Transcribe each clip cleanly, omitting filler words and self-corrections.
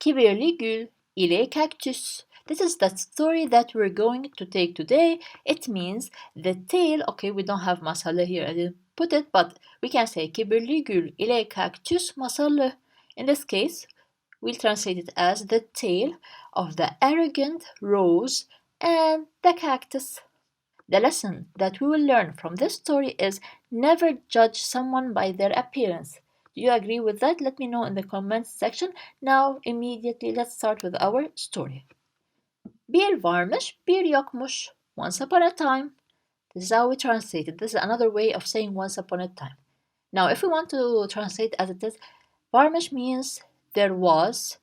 Kibirli gül ile cactus. This is the story that we're going to take today. It means the tale. Okay, we don't have masalı here. I didn't put it, but we can say kibirli gül ile cactus masalı. In this case, we'll translate it as the tale of the arrogant rose and the cactus. The lesson that we will learn from this story is never judge someone by their appearance. Do you agree with that? Let me know in the comments section. Now, immediately, let's start with our story. Bir varmış, bir yokmuş. Once upon a time. This is how we translate it. This is another way of saying once upon a time. Now, if we want to translate as it is, varmış means there was.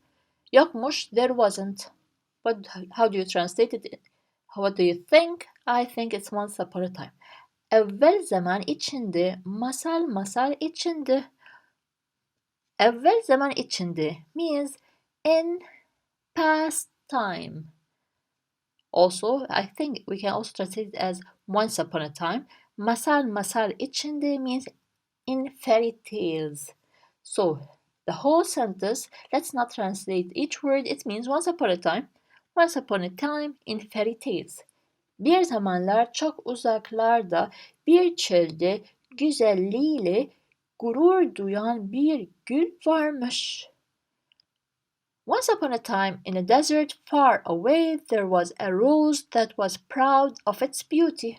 Yokmuş, there wasn't. But how do you translate it? What do you think? I think it's once upon a time. Evvel zaman içinde, masal içinde. Evvel zaman içinde means in past time. Also, I think we can also translate it as once upon a time. Masal içinde means in fairy tales. So, the whole sentence, let's not translate each word. It means once upon a time in fairy tales. Bir zamanlar çok uzaklarda bir çölde güzelliğiyle gurur duyan bir gül varmış. Once upon a time in a desert far away there was a rose that was proud of its beauty.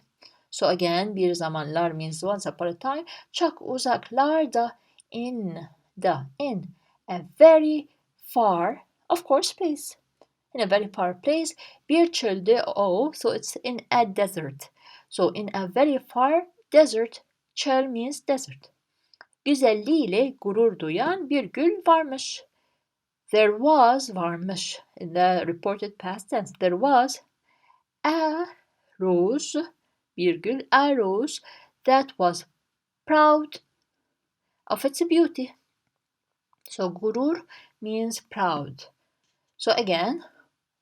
So again, bir zamanlar means once upon a time. Çok uzaklarda in a very far, of course, place. In a very far place. Bir çölde, so it's in a desert. So in a very far desert, çöl means desert. Güzelliğiyle gurur duyan bir gül varmış. There was varmış in the reported past tense. There was a rose, bir gül, a rose that was proud of its beauty. So gurur means proud. So again,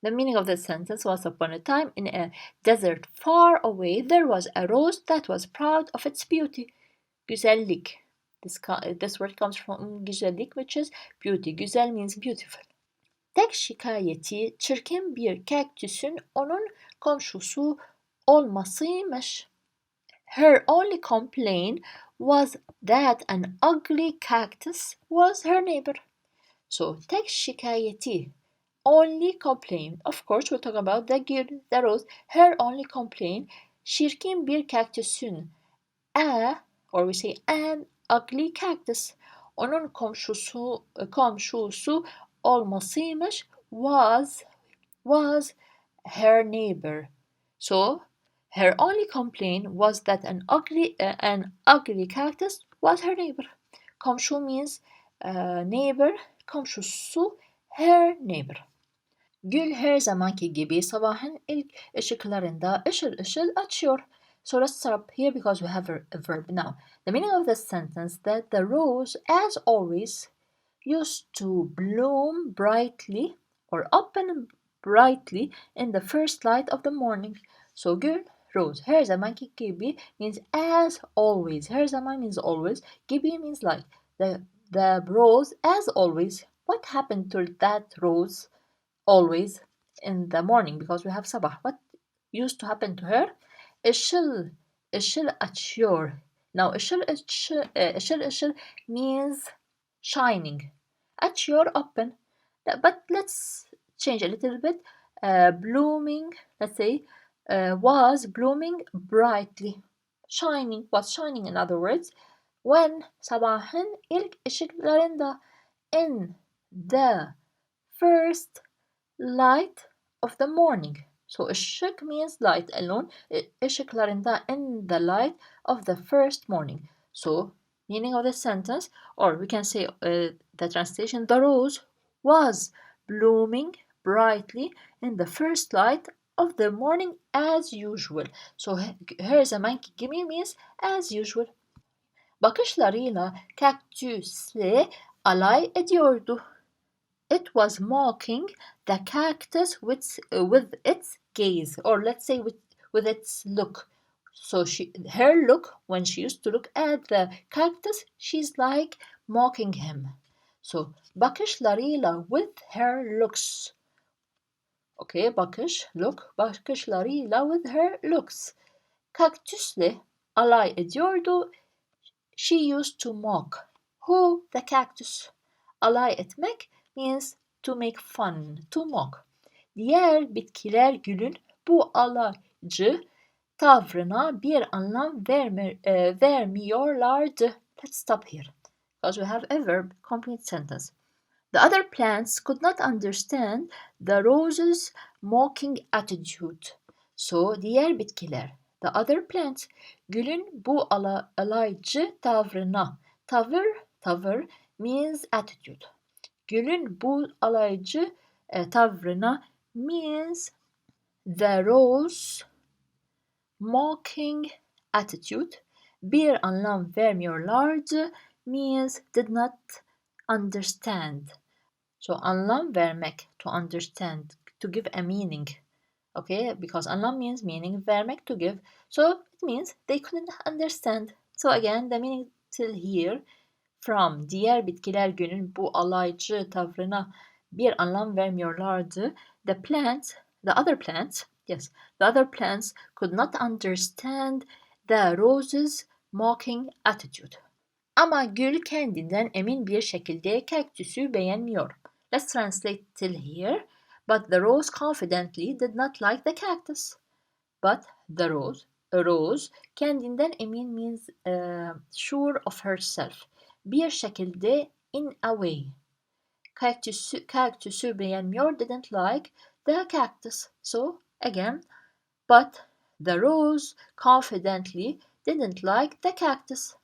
the meaning of the sentence: once upon a time in a desert far away there was a rose that was proud of its beauty. Güzellik. This word comes from güzellik, which is beauty. Güzel means beautiful. Tek şikayeti çirkin bir kaktüsün onun komşusu olmasıymış. Her only complaint was that an ugly cactus was her neighbor. So tek şikayeti, only complaint. Of course, we'll talk about the rose. Her only complaint, çirkin bir kaktüsün, or we say an ugly cactus. Onun komşusu olmasıymış, was her neighbor. So her only complaint was that an ugly cactus was her neighbor. Komşu means neighbor, komşusu her neighbor. Gül her zamanki gibi sabahın ilk ışıklarında ışıl açıyor. So let's stop here because we have a verb now. The meaning of this sentence that the rose, as always, used to bloom brightly or open brightly in the first light of the morning. So gül, rose, her zamanki gibi means as always. Her zaman means always. Gibi means light. The rose, as always, what happened to that rose always in the morning? Because we have sabah. What used to happen to her? Işıl açıyor. Now ışıl means shining. Açıyor, open. But let's change a little bit. Blooming, let's say, was blooming brightly. Shining, was shining in other words. When sabahın ilk ışıklarında, in the first light of the morning. So ışık means light alone. Işıklarında, in the light of the first morning. So meaning of the sentence, or we can say the translation: the rose was blooming brightly in the first light of the morning as usual. So her zamanki gibi means as usual. Bakışlarıyla kaktüsle alay ediyordu. It was mocking the cactus with its gaze, or let's say with its look. So her look, when she used to look at the cactus, she's like mocking him. So bakışlarıyla with her looks. Okay, bakışlarıyla with her looks. Kaktüsle alay ediyordu. She used to mock. Who? The cactus. Alay etmek means to make fun, to mock. Diğer bitkiler gülün bu alaycı tavrına bir anlam vermiyorlardı. Let's stop here because we have a verb, complete sentence. The other plants could not understand the rose's mocking attitude. So, diğer bitkiler, the other plants, gülün bu alaycı tavrına, tavır means attitude. Gülün bu alaycı tavrına means the rose mocking attitude. Bir anlam vermiyorlardı means did not understand. So anlam vermek, to understand, to give a meaning. Okay, because anlam means meaning, vermek to give. So it means they couldn't understand. So again, the meaning till here from diğer bitkiler günün bu alaycı tavrına bir anlam vermiyorlardı. The other plants could not understand the rose's mocking attitude. Ama gül kendinden emin bir şekilde kaktüsü beğenmiyor. Let's translate till here. But the rose confidently did not like the cactus. But a rose, kendinden emin means sure of herself. Bir şekilde in a way. Kaktüsü beğenmiyor, didn't like the cactus. So again, but the rose confidently didn't like the cactus.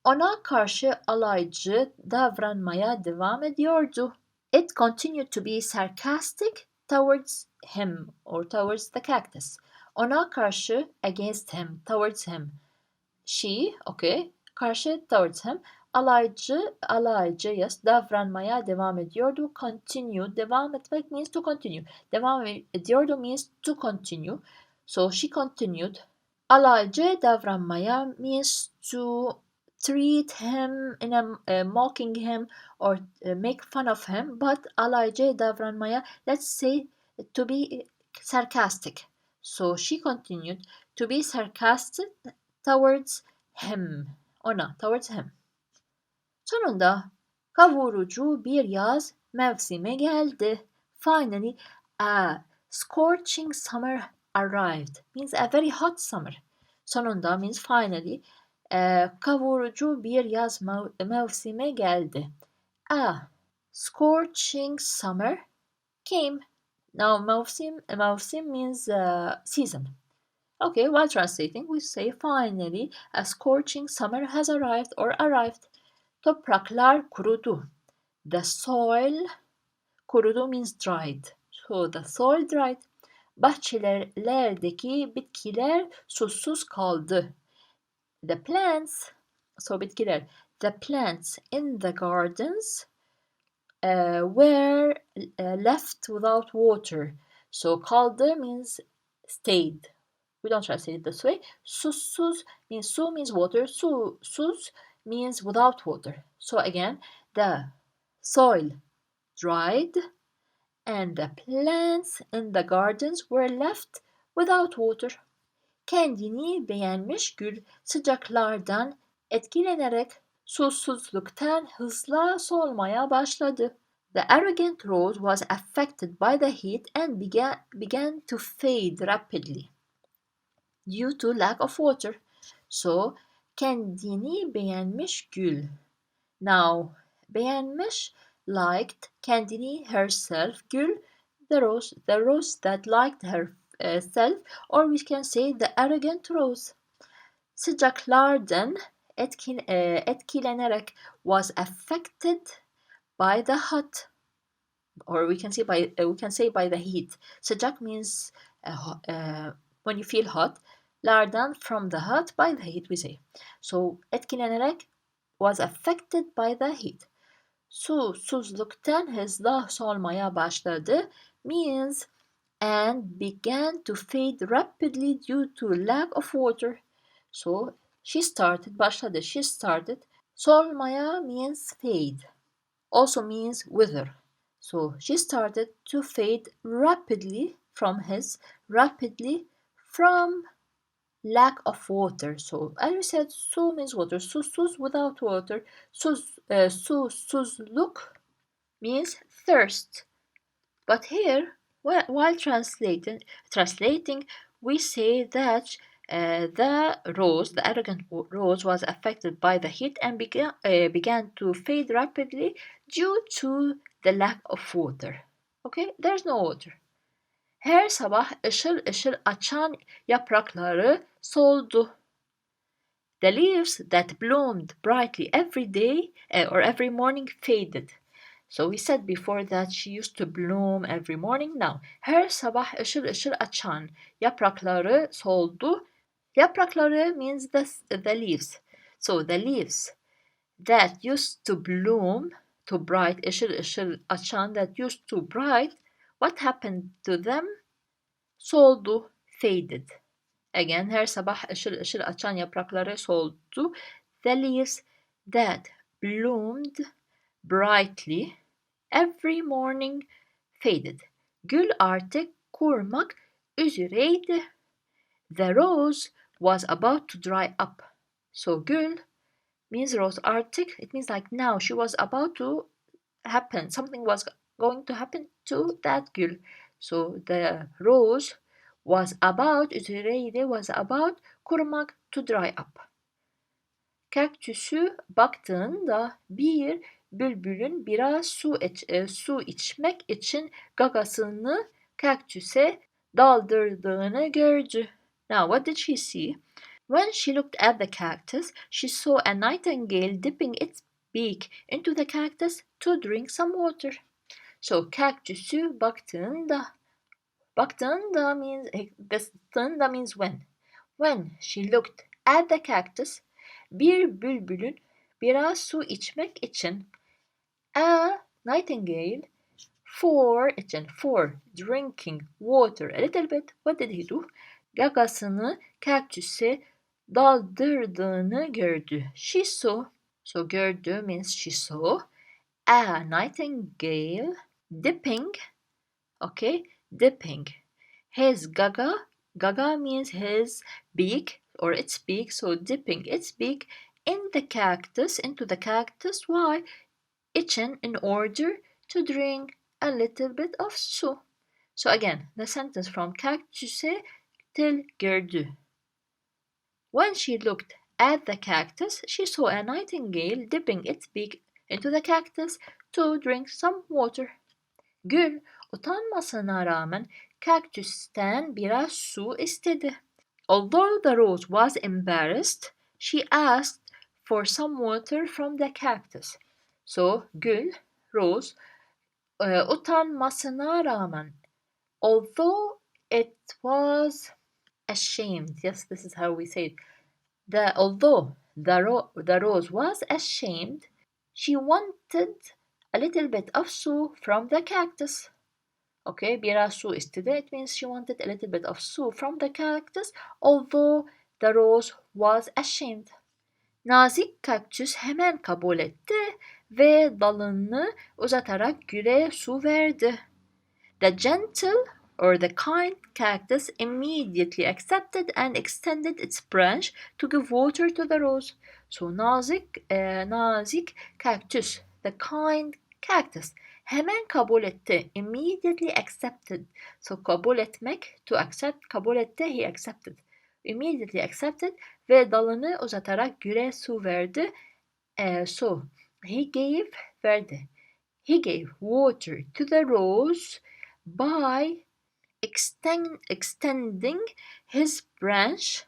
Ona karşı alaycı davranmaya devam ediyordu. It continued to be sarcastic towards him or towards the cactus. Ona karşı against him, towards him. She, okay, karşı towards him. Alaycı davranmaya devam ediyordu. Continue, devam etmek means to continue. Devam ediyordu means to continue. So she continued. Alaycı davranmaya means to treat him in a mocking him or make fun of him, but alaycı davranmaya, let's say to be sarcastic. So she continued to be sarcastic towards him. Towards him. Sonunda kavurucu bir yaz mevsimi geldi. Finally, a scorching summer arrived. Means a very hot summer. Sonunda means finally. Kavurucu bir yaz mevsimi geldi. A scorching summer came. Now mevsim means season. Okay, while translating, we say finally a scorching summer has arrived or arrived. Topraklar kurudu. The soil kurudu means dried. So the soil dried. Bahçelerdeki bitkiler susuz kaldı. The plants, bitkiler. The plants in the gardens were left without water. So kaldı means stayed. We don't translate it this way. Susuz means su means water. Sus means without water. So again, the soil dried and the plants in the gardens were left without water. Kendini beğenmiş gül sıcaklardan etkilenerek susuzluktan hızla solmaya başladı. The arrogant rose was affected by the heat and began to fade rapidly due to lack of water. So, kendini beğenmiş gül. Now, beğenmiş, liked, kendini, herself, gül, the rose that liked herself, or we can say the arrogant rose. Sıcaklardan etkilenerek was affected by the hot, or we can say by the heat. Sıcak means when you feel hot. Lardan from the hot, by the heat we say. So etkilenerek was affected by the heat. Susuzluktan hızla solmaya başladı means and began to fade rapidly due to lack of water. So başladı. She started. Solmaya means fade. also means wither. So she started to fade rapidly from lack of water. So as we said, su means water. Susuz without water. Susuzluk means thirst. But here, while translating, we say that the arrogant rose, was affected by the heat and began to fade rapidly due to the lack of water. Okay, there's no water. Her sabah ışıl ışıl açan yaprakları soldu. The leaves that bloomed brightly every day or every morning faded. So we said before that she used to bloom every morning. Now, her sabah ışıl ışıl açan yaprakları soldu. Yaprakları means the leaves. So the leaves that used to bloom to bright, ışıl ışıl açan, that used to bright, what happened to them? Soldu, faded. Again, her sabah ışıl ışıl açan yaprakları soldu. The leaves that bloomed brightly every morning faded. Gül artık kurmak üzereydi. The rose was about to dry up. So gül means rose, artık, it means like now, she was about to happen. Something was going to happen to that gül. So the rose was about, üzereydi, was about, kurumak, to dry up. Kaktüsü baktığında bir bülbülün biraz su içmek için gagasını kaktüse daldırdığını gördü. Now, what did she see? When she looked at the cactus, she saw a nightingale dipping its beak into the cactus to drink some water. So, kaktüsü baktığında means when. When she looked at the cactus, bir bülbülün biraz su içmek için, a nightingale for drinking water a little bit, what did he do? Gagasını kaktüse daldırdığını gördü. She saw, so gördü means she saw, a nightingale dipping, okay, dipping his gaga means his beak or its beak, so dipping its beak into the cactus. Why? İçin, in order to drink a little bit of su. So again, the sentence from kaktüse till gördü. When she looked at the cactus, she saw a nightingale dipping its beak into the cactus to drink some water. Gül utanmasına rağmen kaktüsten biraz su istedi. Although the rose was embarrassed, she asked for some water from the cactus. So Gül, rose, utanmasına rağmen, although it was ashamed. Yes, this is how we say it. Although the rose was ashamed, she wanted a little bit of su from the cactus. Okay, biraz su istedi. It means she wanted a little bit of su from the cactus, although the rose was ashamed. Nazik kaktüs hemen kabul etti ve dalını uzatarak güle su verdi. The gentle or the kind cactus immediately accepted and extended its branch to give water to the rose. So nazik kaktüs, the kind cactus, hemen kabul etti. Immediately accepted. So kabul etmek, to accept, kabul etti, he accepted. Immediately accepted ve dalını uzatarak güle su verdi. So he gave water to the rose by extending his branch.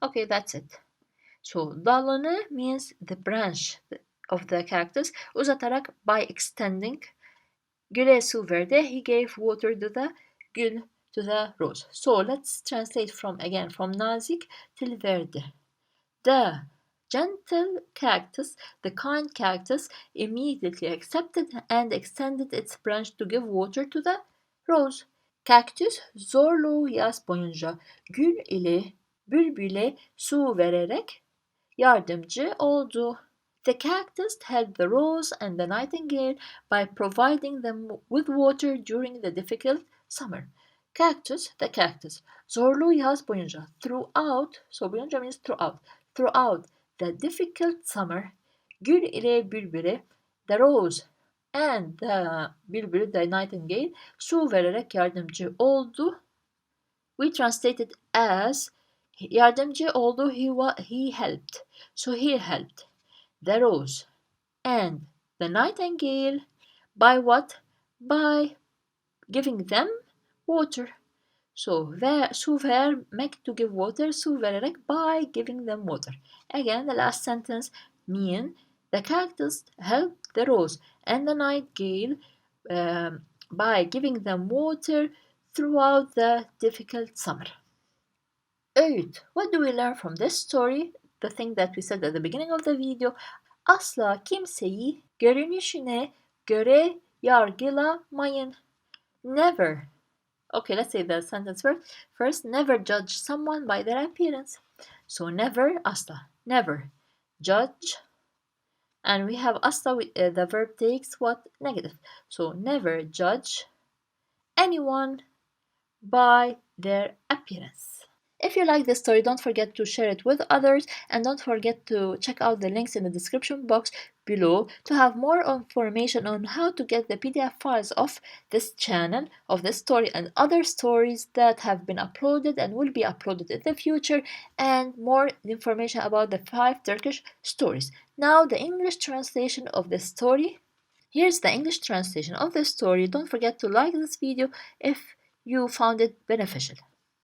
Okay, that's it. So dalını means the branch of the cactus. Uzatarak by extending. Güle su verdi. He gave water to the gül, to the rose. So let's translate from nazik till verdi. The gentle cactus, the kind cactus, immediately accepted and extended its branch to give water to the rose. Kaktüs zorlu yaz boyunca gül ile bülbüle su vererek yardımcı oldu. The cactus helped the rose and the nightingale by providing them with water during the difficult summer. Cactus, the cactus. Zorlu yaz boyunca. Throughout, so boyunca means throughout. Throughout the difficult summer, gül ile bülbüle, the rose and the bülbül, the nightingale, su vererek yardımcı oldu. We translated as yardımcı oldu, he helped. So he helped the rose and the nightingale by what? By giving them water. So su vermek, to give water, su vererek, by giving them water. Again, the last sentence mean the cactus helped the rose and the nightingale by giving them water throughout the difficult summer. Öğüt. What do we learn from this story? The thing that we said at the beginning of the video. Asla kimseyi görünüşüne göre yargılamayın. Never. Okay, let's say the sentence first. First, never judge someone by their appearance. So never, asla. Never judge. And we have asla, the verb takes what? Negative. So never judge anyone by their appearance. If you like this story, don't forget to share it with others, and don't forget to check out the links in the description box below to have more information on how to get the PDF files of this channel, of this story and other stories that have been uploaded and will be uploaded in the future, and more information about the 5 Turkish stories. Now the English translation of the story. Here's the English translation of the story. Don't forget to like this video if you found it beneficial.